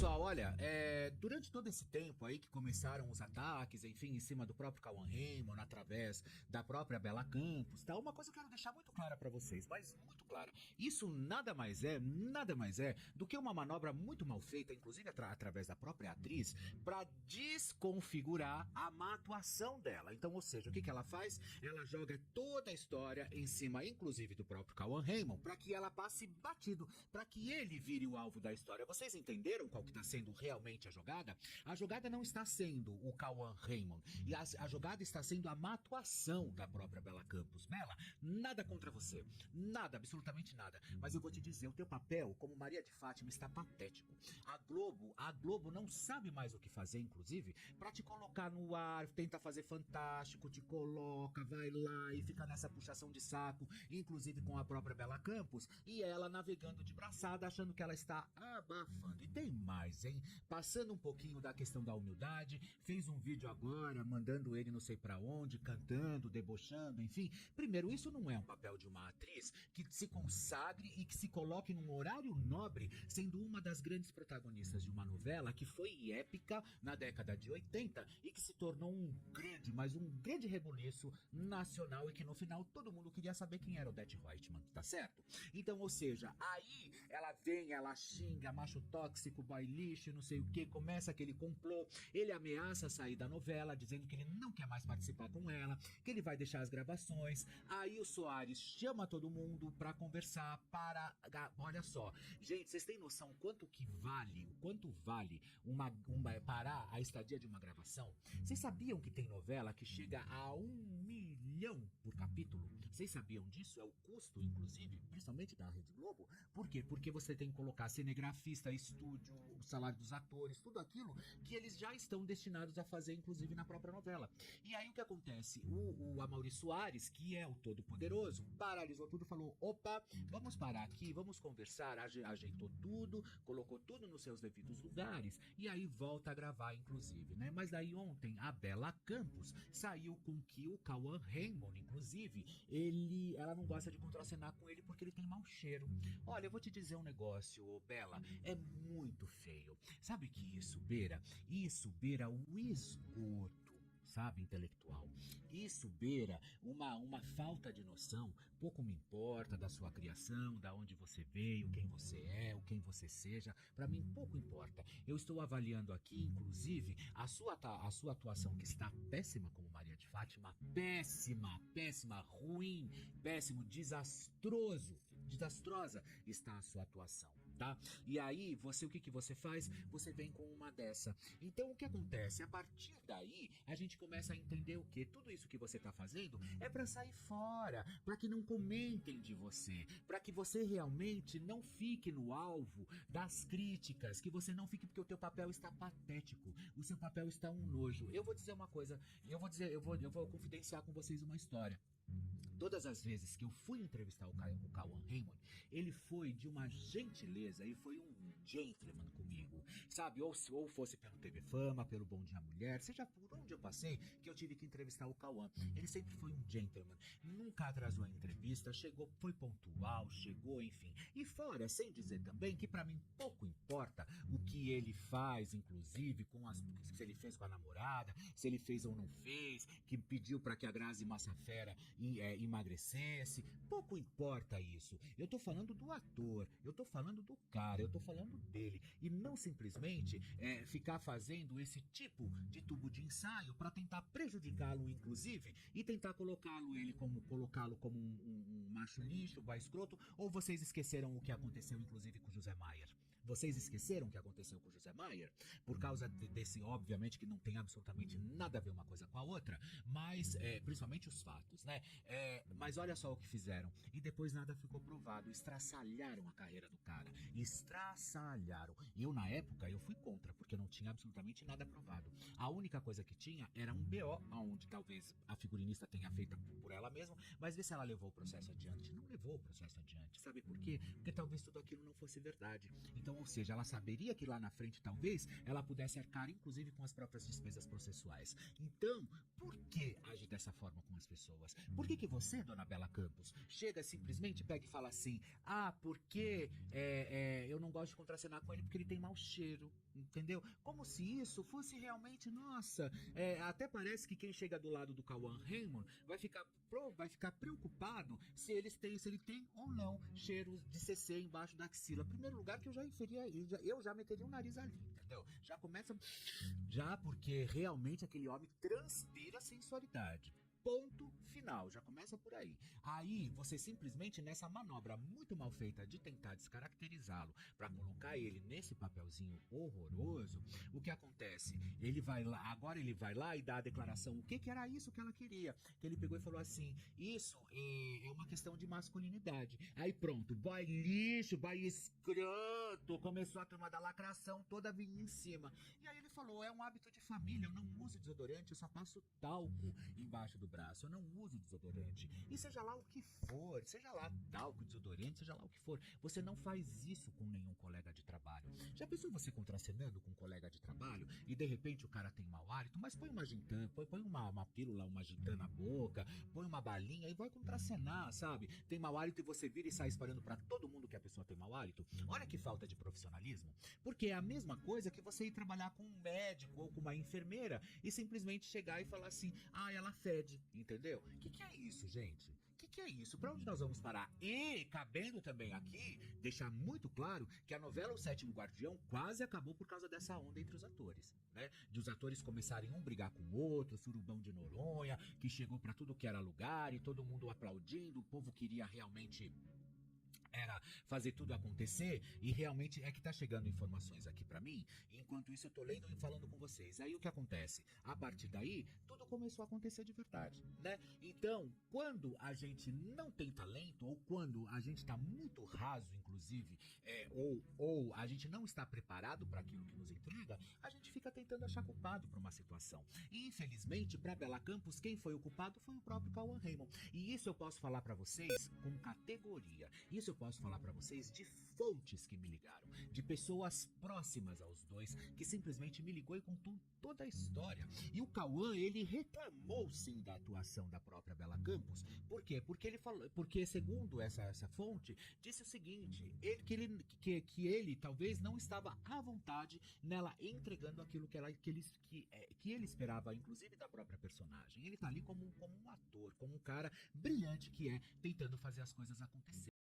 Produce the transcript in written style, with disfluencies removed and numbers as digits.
Pessoal, olha, durante todo esse tempo aí que começaram os ataques, enfim, em cima do próprio Cauã Raymond, através da própria Bela Campos, tá? Uma coisa eu quero deixar muito clara pra vocês, mas muito clara. Isso nada mais é do que uma manobra muito mal feita, inclusive através da própria atriz, pra desconfigurar a má atuação dela. Então, ou seja, o que ela faz? Ela joga toda a história em cima, inclusive do próprio Cauã Raymond, pra que ela passe batido, pra que ele vire o alvo da história. Vocês entenderam qual que está sendo realmente a jogada? A jogada não está sendo o Cauã Raymond. E a jogada está sendo a má atuação da própria Bela Campos. Bela, nada contra você. Nada, absolutamente nada. Mas eu vou te dizer, o teu papel como Maria de Fátima está patético. A Globo não sabe mais o que fazer, inclusive, para te colocar no ar, tenta fazer fantástico, te coloca, vai lá e fica nessa puxação de saco, inclusive com a própria Bela Campos, e ela navegando de braçada, achando que ela está abafando. E tem mais, hein? Passando um pouquinho da questão da humildade, fez um vídeo agora, mandando ele não sei pra onde, cantando, debochando, enfim. Primeiro, isso não é um papel de uma atriz que se consagre e que se coloque num horário nobre, sendo uma das grandes protagonistas de uma novela que foi épica na década de 80 e que se tornou mas um grande rebuliço nacional e que no final todo mundo queria saber quem era o Odete Roitman, tá certo? Então, ou seja, aí ela vem, ela xinga, macho tóxico, boy lixo, não sei o que, começa aquele complô, ele ameaça sair da novela, dizendo que ele não quer mais participar com ela, que ele vai deixar as gravações. Aí o Soares chama todo mundo pra conversar, olha só, gente, vocês têm noção quanto vale parar a estadia de uma gravação? Vocês sabiam que tem novela que chega a 1 milhão por capítulo? Vocês sabiam disso? É o custo, inclusive, principalmente da Rede Globo. Por quê? Porque você tem que colocar cinegrafista, estúdio, o salário dos atores, tudo aquilo que eles já estão destinados a fazer, inclusive na própria novela. E aí o que acontece? O Amaury Soares, que é o todo-poderoso, paralisou tudo, falou: opa, vamos parar aqui, vamos conversar, ajeitou tudo, colocou tudo nos seus devidos lugares, e aí volta a gravar, inclusive, né? Mas daí ontem a Bela Campos saiu com que o Cauã Raymond, inclusive, ela não gosta de contracenar com ele porque ele tem mau cheiro. Olha, eu vou te dizer um negócio, Bela, é muito feio. Sabe que isso beira? Isso beira o esgoto, sabe, intelectual. Isso beira uma falta de noção. Pouco me importa da sua criação, da onde você veio, quem você é, o quem você seja. Pra mim, pouco importa. Eu estou avaliando aqui, inclusive, a sua atuação, que está péssima como Maria de Fátima. Péssima, ruim, péssimo, desastrosa está a sua atuação, tá? E aí, o que você faz? Você vem com uma dessa. Então, o que acontece? A partir daí, a gente começa a entender o que? Tudo isso que você tá fazendo é pra sair fora, pra que não comentem de você, pra que você realmente não fique no alvo das críticas, que você não fique, porque o teu papel está patético, o seu papel está um nojo. Eu vou dizer uma coisa, eu vou confidenciar com vocês uma história. Todas as vezes que eu fui entrevistar o Cauã Raymond, ele foi de uma gentileza, ele foi um gentleman comigo, sabe? Ou fosse pelo TV Fama, pelo Bom Dia Mulher, seja por onde eu passei, que eu tive que entrevistar o Cauã. Ele sempre foi um gentleman, nunca atrasou a entrevista, chegou, foi pontual, chegou, enfim. E fora, sem dizer também que pra mim pouco importa o que ele faz, inclusive, se ele fez com a namorada, se ele fez ou não fez, que pediu pra que a Grazi Massafera emagrecesse, pouco importa isso. Eu tô falando do ator, eu tô falando do cara, eu tô falando dele, e não simplesmente ficar fazendo esse tipo de tubo de ensaio para tentar prejudicá-lo, inclusive, e tentar colocá-lo como um macho lixo, vai escroto. Ou vocês esqueceram o que aconteceu, inclusive, com o José Maier? Vocês esqueceram o que aconteceu com o José Maier? Por causa desse, obviamente, que não tem absolutamente nada a ver uma coisa com a outra, mas principalmente os fatos, né? Mas olha só o que fizeram. E depois nada ficou provado. Estraçalharam a carreira do cara. Estraçalharam. Eu, na época, eu fui contra, porque não tinha absolutamente nada provado. A única coisa que tinha era um BO, onde talvez a figurinista tenha feito por ela mesma, mas vê se ela levou o processo adiante. Não levou o processo adiante. Sabe por quê? Porque talvez tudo aquilo não fosse verdade. Então, ou seja, ela saberia que lá na frente talvez ela pudesse arcar inclusive com as próprias despesas processuais. Então, por que agir dessa forma com as pessoas? Por que você, dona Bela Campos, chega simplesmente, pega e fala assim, porque eu não gosto de contracenar com ele porque ele tem mau cheiro, entendeu? Como se isso fosse realmente, nossa, até parece que quem chega do lado do Cauã Raymond vai ficar preocupado se ele tem ou não cheiros de CC embaixo da axila. Primeiro lugar que eu já inferia, eu já meteria o nariz ali, entendeu? Já começa, já porque realmente aquele homem transpira sensualidade. Ponto final, já começa por aí. Aí você simplesmente nessa manobra muito mal feita de tentar descaracterizá-lo para colocar ele nesse papelzinho horroroso, o que acontece? Ele vai lá, agora ele vai lá e dá a declaração. O que era isso que ela queria? Que ele pegou e falou assim: isso é uma questão de masculinidade. Aí pronto, boy lixo, boy escroto, começou a turma da lacração toda vir em cima. E aí ele falou: é um hábito de família, eu não uso desodorante, eu só passo talco embaixo do braço, eu não uso desodorante. E seja lá o que for, seja lá talco, desodorante, seja lá o que for, você não faz isso com nenhum colega de trabalho. Já pensou você contracenando com um colega de trabalho e de repente o cara tem mau hálito, mas põe uma gintã, põe uma pílula, uma gintã na boca, põe uma balinha e vai contracenar, sabe? Tem mau hálito e você vira e sai espalhando pra todo mundo que a pessoa tem mau hálito. Olha que falta de profissionalismo. Porque é a mesma coisa que você ir trabalhar com um médico ou com uma enfermeira e simplesmente chegar e falar assim: ela fede. Entendeu? O que é isso, gente? O que é isso? Pra onde nós vamos parar? E, cabendo também aqui, deixar muito claro que a novela O Sétimo Guardião quase acabou por causa dessa onda entre os atores, né? De os atores começarem um brigar com o outro, surubão de Noronha, que chegou pra tudo que era lugar e todo mundo aplaudindo, o povo queria realmente era fazer tudo acontecer e realmente é que tá chegando informações aqui pra mim, enquanto isso eu tô lendo e falando com vocês. Aí o que acontece? A partir daí, tudo começou a acontecer de verdade, né? Então, quando a gente não tem talento ou quando a gente tá muito raso, inclusive, ou a gente não está preparado para aquilo que nos entrega, a gente fica tentando achar culpado pra uma situação. E infelizmente, pra Bela Campos, quem foi o culpado foi o próprio Cauã Raymond. E isso eu posso falar pra vocês com categoria. Isso eu posso falar pra vocês de fontes que me ligaram, de pessoas próximas aos dois, que simplesmente me ligou e contou toda a história. E o Cauã, ele reclamou sim da atuação da própria Bela Campos. Por quê? Porque ele falou, porque segundo essa fonte, disse o seguinte, que ele talvez não estava à vontade nela entregando aquilo que ele esperava, inclusive da própria personagem. Ele tá ali como um ator, como um cara brilhante que é, tentando fazer as coisas acontecerem.